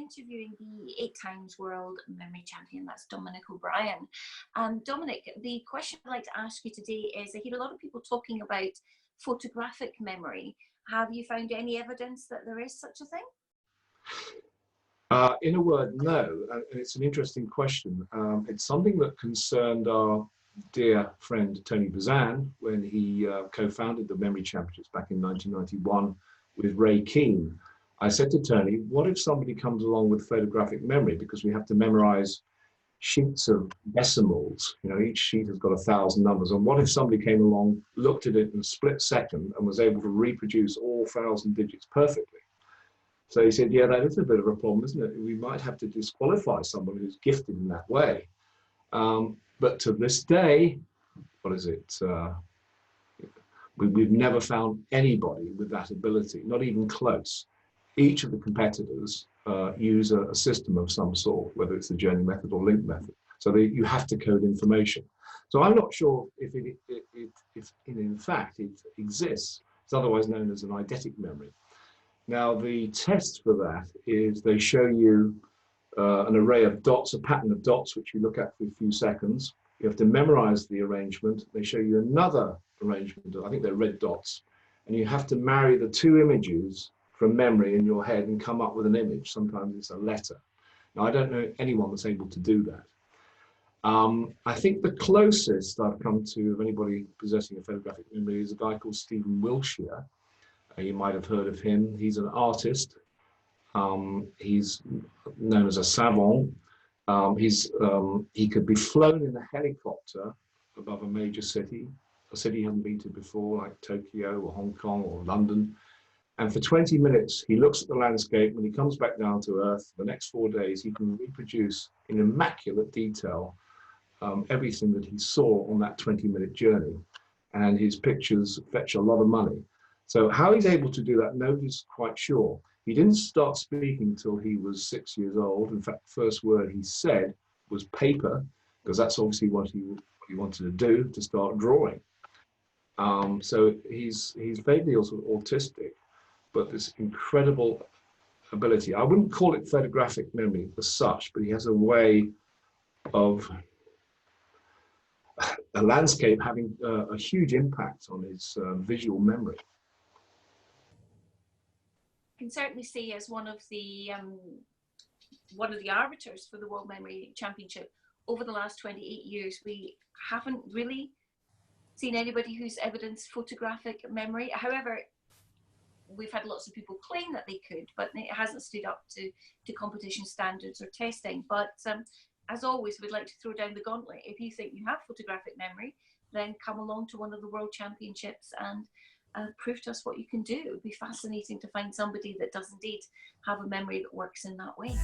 interviewing the 8 times world memory champion, that's Dominic O'Brien. Dominic, the question I'd like to ask you today is, I hear a lot of people talking about photographic memory. Have you found any evidence that there is such a thing? In a word, no. And it's an interesting question. It's something that concerned our dear friend Tony Bazan when he co-founded the Memory Championships back in 1991 with Ray Keane. I said to Tony, what if somebody comes along with photographic memory, because we have to memorize sheets of decimals, you know, each sheet has got 1,000 numbers, and what if somebody came along, looked at it in a split second and was able to reproduce all 1,000 digits perfectly? So he said, yeah, that is a bit of a problem, isn't it? We might have to disqualify someone who's gifted in that way. But to this day, what is it? We've never found anybody with that ability, not even close. Each of the competitors use a system of some sort, whether it's the journey method or link method. So you have to code information. So I'm not sure if in fact it exists. It's otherwise known as an eidetic memory. Now, the test for that is they show you an array of dots, a pattern of dots, which you look at for a few seconds. You have to memorize the arrangement. They show you another arrangement, I think they're red dots, and you have to marry the 2 images from memory in your head and come up with an image. Sometimes it's a letter. Now, I don't know anyone that's able to do that. I think the closest I've come to of anybody possessing a photographic memory is a guy called Stephen Wilshire. You might have heard of him. He's an artist. He's known as a savant. He could be flown in a helicopter above a major city, a city he hasn't been to before, like Tokyo or Hong Kong or London. And for 20 minutes, he looks at the landscape. When he comes back down to Earth, the next 4 days, he can reproduce in immaculate detail everything that he saw on that 20-minute journey. And his pictures fetch a lot of money. So how he's able to do that, nobody's quite sure. He didn't start speaking until he was 6 years old. In fact, the first word he said was paper, because that's obviously what he wanted to do, to start drawing. So he's vaguely also autistic, but this incredible ability. I wouldn't call it photographic memory as such, but he has a way of a landscape having a huge impact on his visual memory. I can certainly say, as one of the arbiters for the World Memory Championship over the last 28 years, we haven't really seen anybody who's evidenced photographic memory. However, we've had lots of people claim that they could, but it hasn't stood up to competition standards or testing. But as always, we'd like to throw down the gauntlet. If you think you have photographic memory, then come along to one of the World Championships and prove to us what you can do. It would be fascinating to find somebody that does indeed have a memory that works in that way.